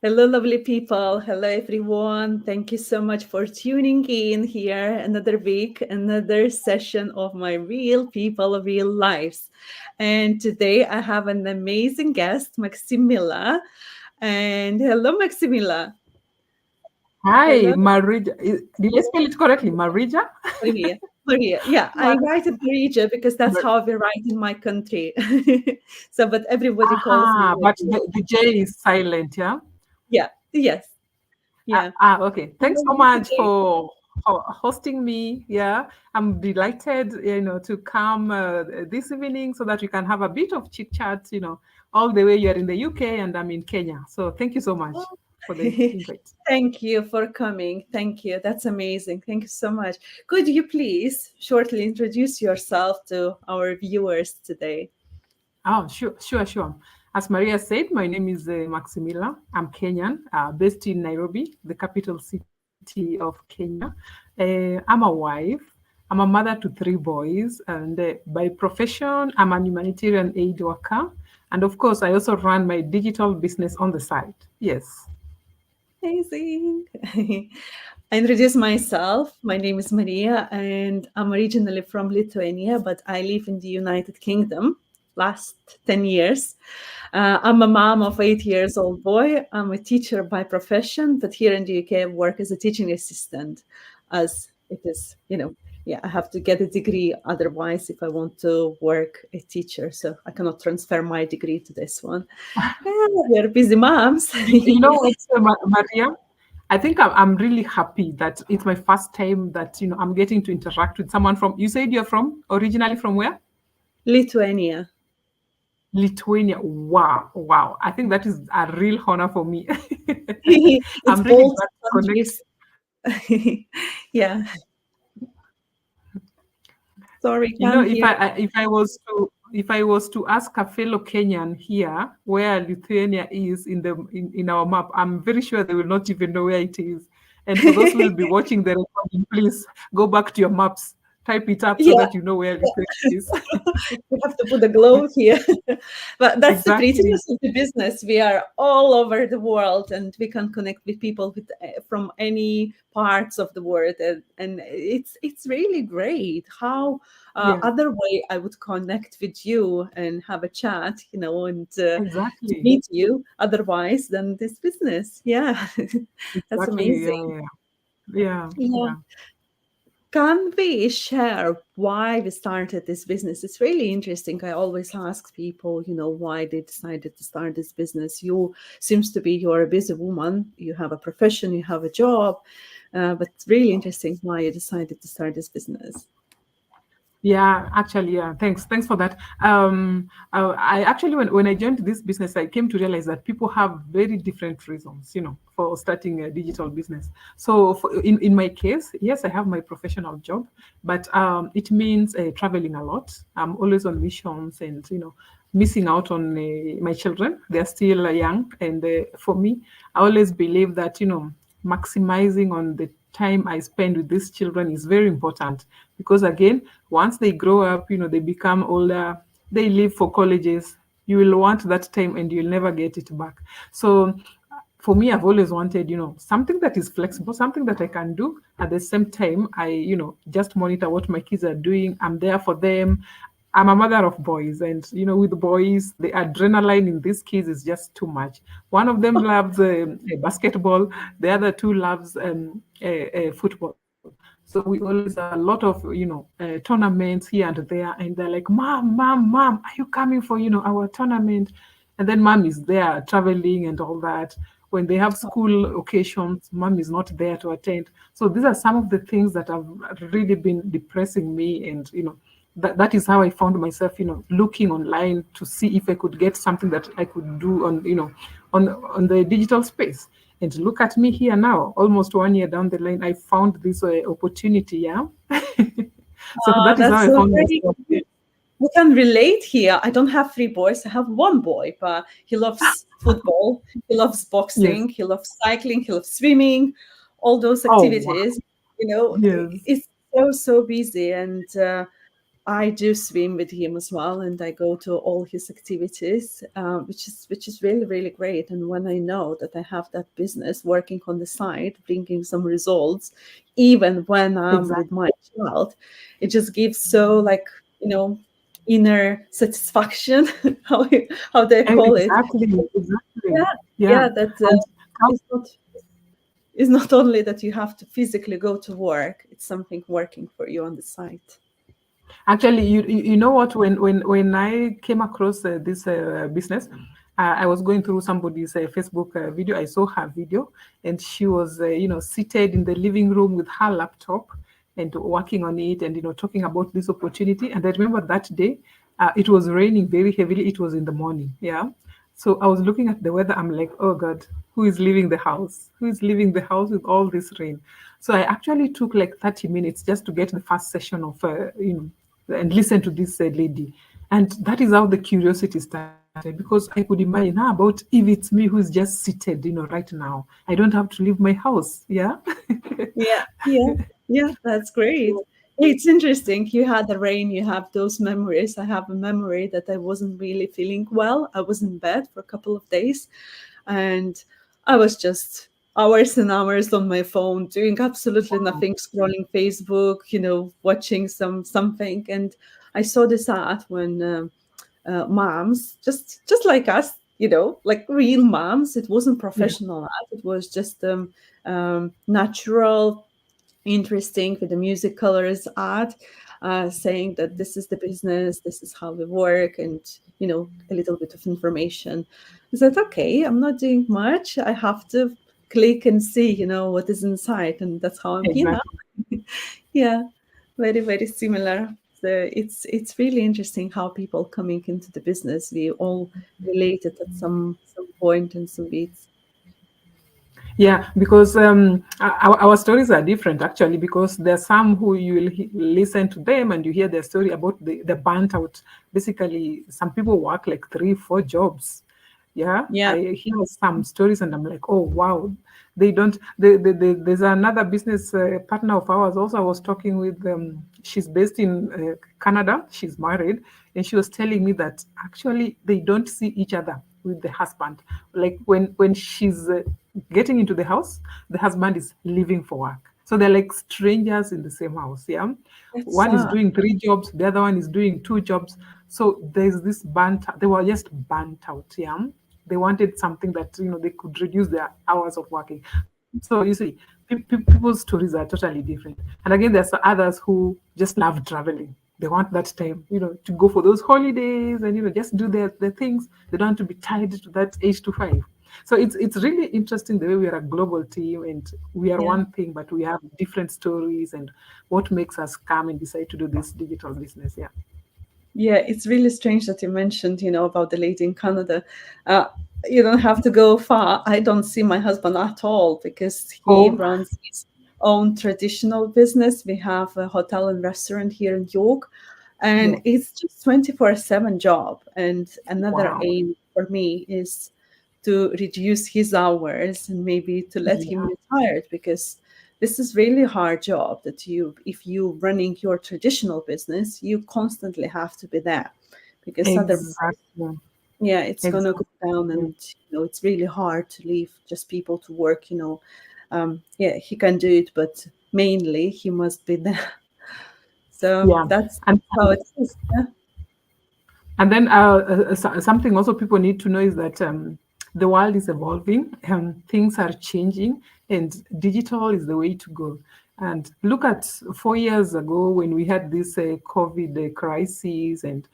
Hello, lovely people. Hello, everyone. Thank you so much for tuning in here. Another week, another session of my real people, real lives. And today I have an amazing guest, Maximilla. And hello, Maximilla. Hi, Hello, Marija. Did I spell it correctly? Marija? Maria. Maria. Yeah, I Mar- write it Maria because that's Mar- how we write in my country. So, but everybody calls me Aha, but Maria. the J is silent, yeah? Yeah, yes, yeah. Okay. How Thanks are so you much today? for hosting me. Yeah, I'm delighted, to come this evening so that we can have a bit of chit chat, all the way you're in the UK and I'm in Kenya. So thank you so much for the invite. Thank you for coming. Thank you. That's amazing. Thank you so much. Could you please shortly introduce yourself to our viewers today? Oh, sure. As Maria said, my name is Maximilla. I'm Kenyan, based in Nairobi, the capital city of Kenya. I'm a wife. I'm a mother to three boys, and by profession, I'm an humanitarian aid worker. And of course, I also run my digital business on the side. Yes. Amazing. I introduce myself. My name is Maria, and I'm originally from Lithuania, but I live in the United Kingdom last 10 years. I'm a mom of 8 years old boy. I'm a teacher by profession, but here in the UK, I work as a teaching assistant, as it is, yeah, I have to get a degree otherwise if I want to work a teacher. So I cannot transfer my degree to this one. Yeah, we're busy moms. You know what, Maria? I think I'm really happy that it's my first time that I'm getting to interact with someone from. You said you're from originally from where? Lithuania. Lithuania. Wow. I think that is a real honor for me. It's I'm really both glad to connect. countries. Yeah. Sorry, You know, can't hear. if I was to ask a fellow Kenyan here where Lithuania is in our map, I'm very sure they will not even know where it is. And for those who will be watching the recording, please go back to your maps, type it up so Yeah, that you know where Lithuania is. we have to put a globe here. But that's the Exactly. prettiness of the business. We are all over the world and we can connect with people from any parts of the world. And it's really great how Yeah, other way I would connect with you and have a chat, and to exactly. meet you otherwise than this business. Yeah, that's Exactly. amazing. Yeah. Yeah. Yeah. Can we share why we started this business? It's really interesting. I always ask people, why they decided to start this business. Seems to be you're a busy woman. You have a profession, you have a job, but it's really interesting why you decided to start this business. Yeah, actually, yeah. Thanks for that. I actually, when I joined this business, I came to realize that people have very different reasons, for starting a digital business. So, in my case, yes, I have my professional job, but it means traveling a lot. I'm always on missions, and missing out on my children. They're still young, and for me, I always believe that maximizing on the time I spend with these children is very important because again, once they grow up, they become older, they leave for colleges, you will want that time and you'll never get it back. So for me, I've always wanted, something that is flexible, something that I can do. At the same time, I, just monitor what my kids are doing. I'm there for them. I'm a mother of boys, and with boys, the adrenaline in these kids is just too much. One of them loves basketball, the other two loves football. So we always have a lot of tournaments here and there, and they're like, "Mom, are you coming for our tournament?" And then mom is there traveling and all that. When they have school occasions, mom is not there to attend. So these are some of the things that have really been depressing me, and that is how I found myself, looking online to see if I could get something that I could do on, on the digital space. And look at me here now, almost 1 year down the line, I found this opportunity. Yeah. So that is how That's I so found great. myself. We can relate here. I don't have three boys. I have one boy, but he loves football. He loves Yes. boxing. He loves cycling. He loves swimming. All those Oh, wow. activities. Yes. It's so busy, and I do swim with him as well, and I go to all his activities, which is really really great. And when I know that I have that business working on the side, bringing some results, even when I'm with Exactly. my child, it just gives so like inner satisfaction, how they call it. Exactly. Exactly. Yeah, Yeah. yeah, that And it's not it's not only that you have to physically go to work; it's something working for you on the side. actually, you know what? When I came across this business, I was going through somebody's Facebook video. I saw her video, and she was seated in the living room with her laptop and working on it, and talking about this opportunity. And I remember that day, it was raining very heavily. It was in the morning. Yeah. So I was looking at the weather. I'm like, oh God, who is leaving the house? Who is leaving the house with all this rain? So I actually took like 30 minutes just to get the first session of, and listen to this lady. And that is how the curiosity started, because I could imagine, how about if it's me who's just seated, right now? I don't have to leave my house. Yeah. Yeah, yeah, yeah, that's great. It's interesting. You had the rain, you have those memories. I have a memory that I wasn't really feeling well. I was in bed for a couple of days, and I was just hours and hours on my phone doing absolutely nothing, scrolling Facebook, watching something. And I saw this ad when moms, just like us, like real moms. It wasn't Yeah. professional ad. It was just natural, interesting with the music colors ad, saying that this is the business, this is how we work, and a little bit of information. I said, okay, I'm not doing much. I have to click and see, what is inside, and that's how I'm here now. Exactly. Yeah, very very similar. So it's really interesting how people coming into the business, we all related at some point and some beats. Yeah, because our stories are different actually, because there's some who you will listen to them and you hear their story about the burnt out. Basically, some people work like 3, 4 jobs. Yeah, Yeah, I hear some stories and I'm like, oh wow, they don't. There's another business partner of ours. Also, I was talking with. She's based in Canada. She's married, and she was telling me that actually they don't see each other with the husband. Like when she's getting into the husband is leaving for work. So they're like strangers in the same house. Yeah. that's One is sad. doing 3 jobs, the other one is doing 2 jobs. So there's this burnt, they were just burnt out. Yeah. They wanted something that, they could reduce their hours of working. So you see, people's stories are totally different. And again, there's others who just love traveling. They want that time, to go for those holidays and, just do their things. They don't want to be tied to that 8 to 5. So it's really interesting the way we are a global team and we are Yeah. one thing, but we have different stories and what makes us come and decide to do this digital business. Yeah. Yeah, it's really strange that you mentioned, about the lady in Canada. Uh, you don't have to go far. I don't see my husband at all because he Oh, runs his own traditional business. We have a hotel and restaurant here in York, yeah. and it's just 24/7 job. And another Wow. aim for me is to reduce his hours and maybe to let him Yeah. retire, because this is really hard job that if you running your traditional business, you constantly have to be there, because otherwise, Exactly. yeah, it's gonna go down, Exactly. and it's really hard to leave just people to work. Yeah, he can do it, but mainly he must be there. So Yeah. that's And how it is. Yeah, And then something also people need to know is that the world is evolving, things are changing, and digital is the way to go. And look at 4 years ago when we had this COVID crisis, and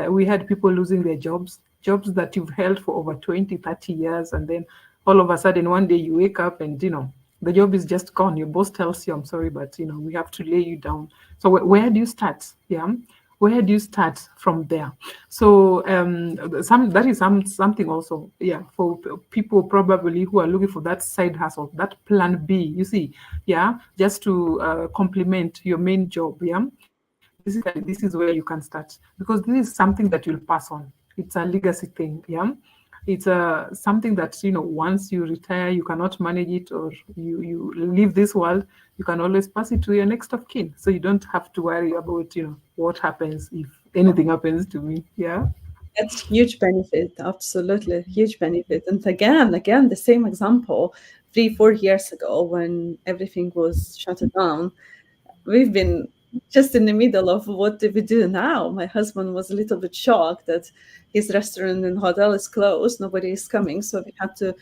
we had people losing their jobs that you've held for over 20, 30 years. And then all of a sudden, one day you wake up and, the job is just gone. Your boss tells you, I'm sorry, but, we have to lay you down. So where do you start? Yeah. Where do you start from there? So something also, yeah, for people probably who are looking for that side hustle, that plan B. You see, yeah, just to complement your main job. Yeah, basically this is where you can start, because this is something that you'll pass on. It's a legacy thing. Yeah. it's something that, once you retire, you cannot manage it, or you leave this world, you can always pass it to your next of kin. So you don't have to worry about, what happens if anything happens to me. Yeah. That's huge benefit, absolutely huge benefit. And again, the same example, 3, 4 years ago when everything was shut down, we've been just in the middle of what do we do now. My husband was a little bit shocked that his restaurant and hotel is closed, nobody is coming, so we had to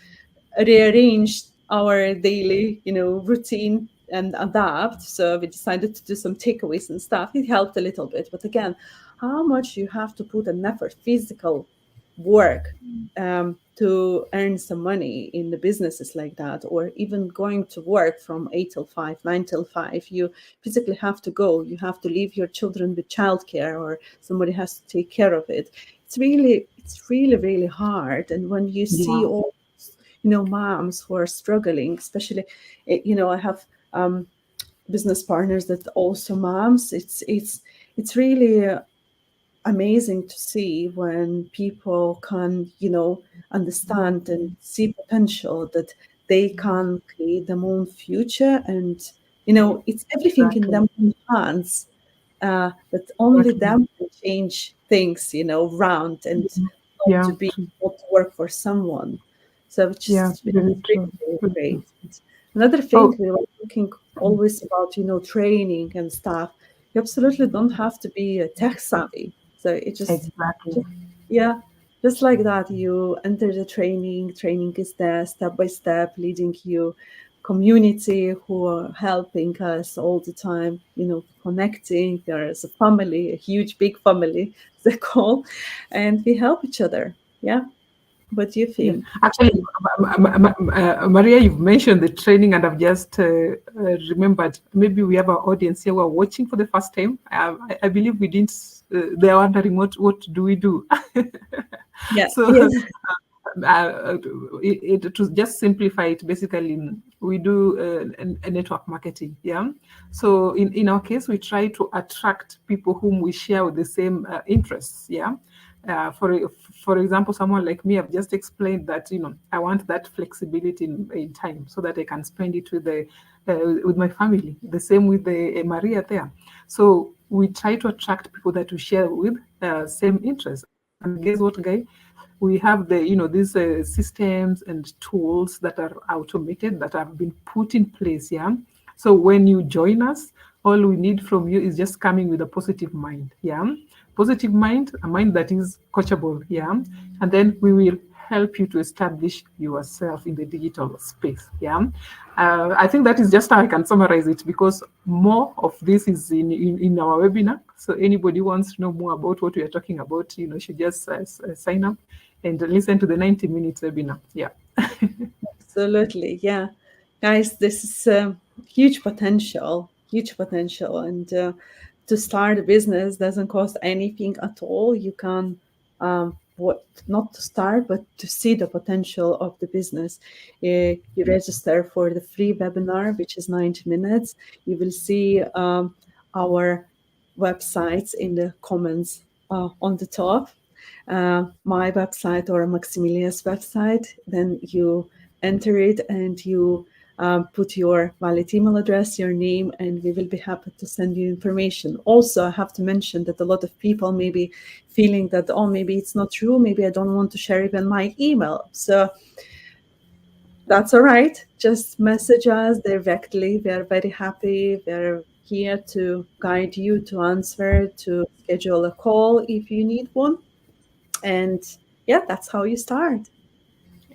rearrange our daily, routine and adapt. So we decided to do some takeaways and stuff. It helped a little bit, but again, how much you have to put an effort, physical work, to earn some money in the businesses like that, or even going to work from 8 till 5, 9 till 5. You physically have to go. You have to leave your children with childcare, or somebody has to take care of it. It's really, really hard. And when you see Yeah. all, moms who are struggling, especially, I have business partners that also moms. It's really amazing to see when people can, understand and see potential that they can create their own future, and it's everything in Exactly. their own hands. That only Exactly. them can change things, round, and not Yeah. to be True. not to work for someone. So Yeah. which Very is really, true. really Very great. true. Another thing Oh, we were talking always about, mm, training and stuff. You absolutely don't have to be tech savvy. So it exactly. yeah, just like that, you enter the training. Training is there step by step, leading you community who are helping us all the time, connecting. There is a family, a huge, big family, they call, and we help each other. Yeah. What do you Yeah, think? actually, Maria, you've mentioned the training, and I've just remembered. Maybe we have our audience here who are watching for the first time. I believe we didn't. They are wondering what do we do. Yeah. So, Yes. to just simplify it, basically, we do a network marketing. Yeah. So in our case, we try to attract people whom we share with the same interests. Yeah. For example, someone like me, I've just explained that I want that flexibility in time so that I can spend it with my family. The same with the Maria there. So we try to attract people that we share with same interests. And guess what, guy? We have these systems and tools that are automated, that have been put in place. Yeah. So when you join us, all we need from you is just coming with a positive mind. Yeah. Positive mind, a mind that is coachable. Yeah. And then we will help you to establish yourself in the digital space. Yeah. I think that is just how I can summarize it, because more of this is in our webinar. So anybody who wants to know more about what we are talking about, should just sign up and listen to the 90 minutes webinar. Yeah. Absolutely. Yeah. Guys, this is huge potential. And to start a business doesn't cost anything at all. You can, what, not to start, but to see the potential of the business. You register for the free webinar, which is 90 minutes. You will see our websites in the comments on the top. My website or Maximilia's website. Then you enter it, and you put your valid email address, your name, and we will be happy to send you information. Also, I have to mention that a lot of people may be feeling that, oh, maybe it's not true, maybe I don't want to share even my email. So that's all right. Just message us directly. We are very happy. We're here to guide you, to answer, to schedule a call if you need one. And yeah, that's how you start.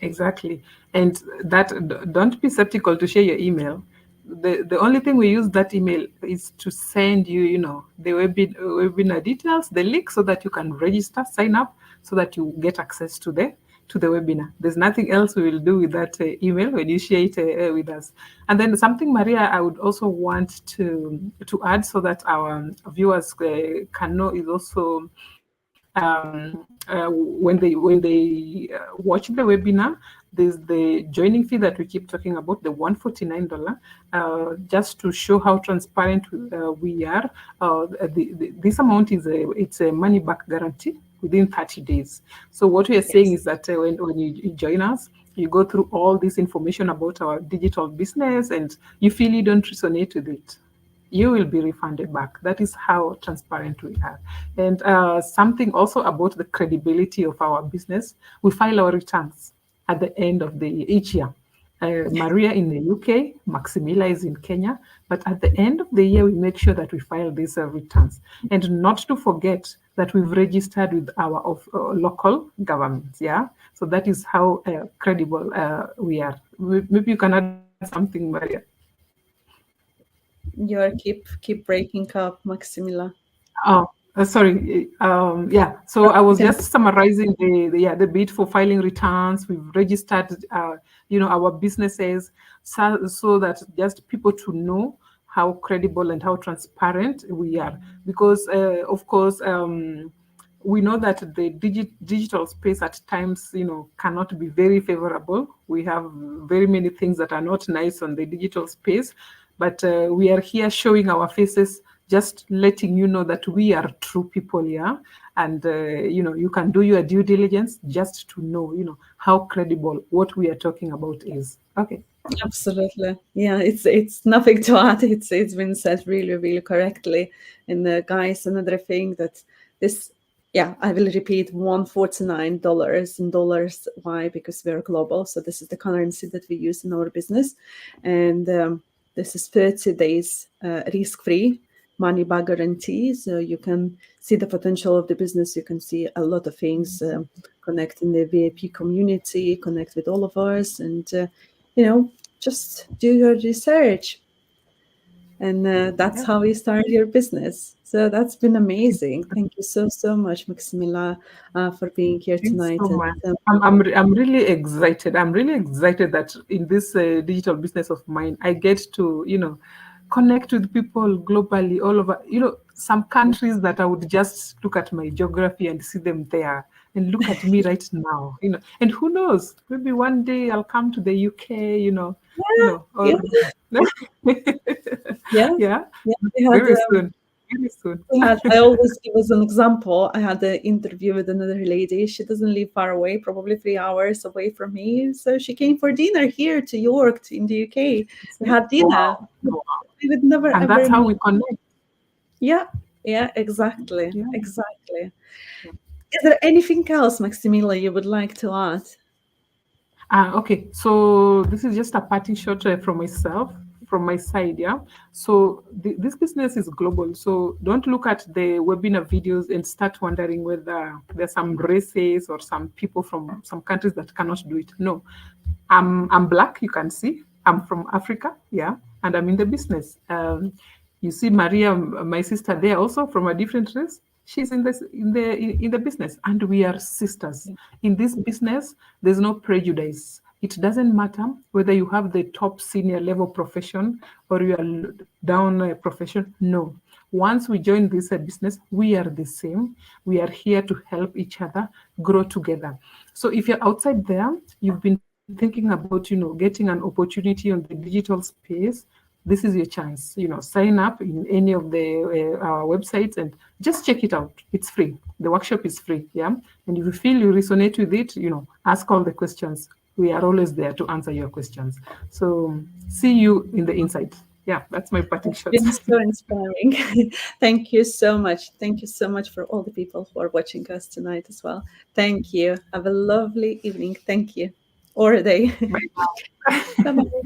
Exactly. And that, don't be skeptical to share your email. The only thing we use that email is to send you, the webinar details, the link, so that you can register, sign up, so that you get access to the webinar. There's nothing else we will do with that email when you share it with us. And then something, Maria, I would also want to add, so that our viewers can know, is also when they watch the webinar, there's the joining fee that we keep talking about, the $149, just to show how transparent we are. This amount it's a money back guarantee. within 30 days. So what we are saying Yes. is that when you join us, you go through all this information about our digital business and you feel you don't resonate with it, you will be refunded back. That is how transparent we are. And something also about the credibility of our business, we file our returns at the end of each year. Maria in the UK, Maximilla is in Kenya, but at the end of the year, we make sure that we file these returns. And not to forget that we've registered with our local governments, yeah? So that is how credible we are. Maybe you can add something, Maria. You keep breaking up, Maximilla. Oh, sorry. Yeah. So I was just summarizing the bid for filing returns. We've registered, our businesses, so that just people to know how credible and how transparent we are. Because, of course, we know that the digital space at times, cannot be very favorable. We have very many things that are not nice on the digital space, but we are here showing our faces, just letting you know that we are true people, yeah. And you can do your due diligence just to know, how credible what we are talking about is. Okay. Absolutely. Yeah, it's nothing to add. It's been said really, really correctly. And guys, another thing that this, yeah, I will repeat, $149 in dollars. Why? Because we're global. So this is the currency that we use in our business. And this is 30 days risk-free money back guarantee. So you can see the potential of the business. You can see a lot of things, connect in the VIP community, connect with all of us, and just do your research. And that's how we start your business. So that's been amazing. Thank you so much, Maximilla, for being here Thanks tonight. so And much. I'm really excited. I'm really excited that in this digital business of mine, I get to, connect with people globally all over, some countries that I would just look at my geography and see them there, and look at me right now, and who knows, maybe one day I'll come to the UK, or yeah, yeah, yeah, yeah. We had very soon, very soon. I always give as an example. I had an interview with another lady. She doesn't live far away, probably 3 hours away from me. So she came for dinner here to York, in the UK. We had dinner. Wow. We would never And ever that's how meet. we connect. Yeah, yeah, exactly, Yeah. exactly. Is there anything else, Maximilla, you would like to add? Okay, so this is just a parting shot from myself, from my side, yeah. So this business is global, so don't look at the webinar videos and start wondering whether there's some races or some people from some countries that cannot do it. No, I'm black, you can see. I'm from Africa, yeah, and I'm in the business. You see Maria, my sister, there also from a different race. She's in the business, and we are sisters in this business. There's no prejudice. It doesn't matter whether you have the top senior level profession or you are down profession. No, once we join this business, we are the same. We are here to help each other grow together. So if you're outside there, you've been thinking about getting an opportunity on the digital space, this is your chance. Sign up in any of the our websites and just check it out. It's free. The workshop is free. Yeah. And if you feel you resonate with it, ask all the questions. We are always there to answer your questions. So see you in the inside. Yeah, that's my parting It's shots. been so inspiring. Thank you so much. Thank you so much for all the people who are watching us tonight as well. Thank you. Have a lovely evening. Thank you. Or a day. Bye. Bye bye.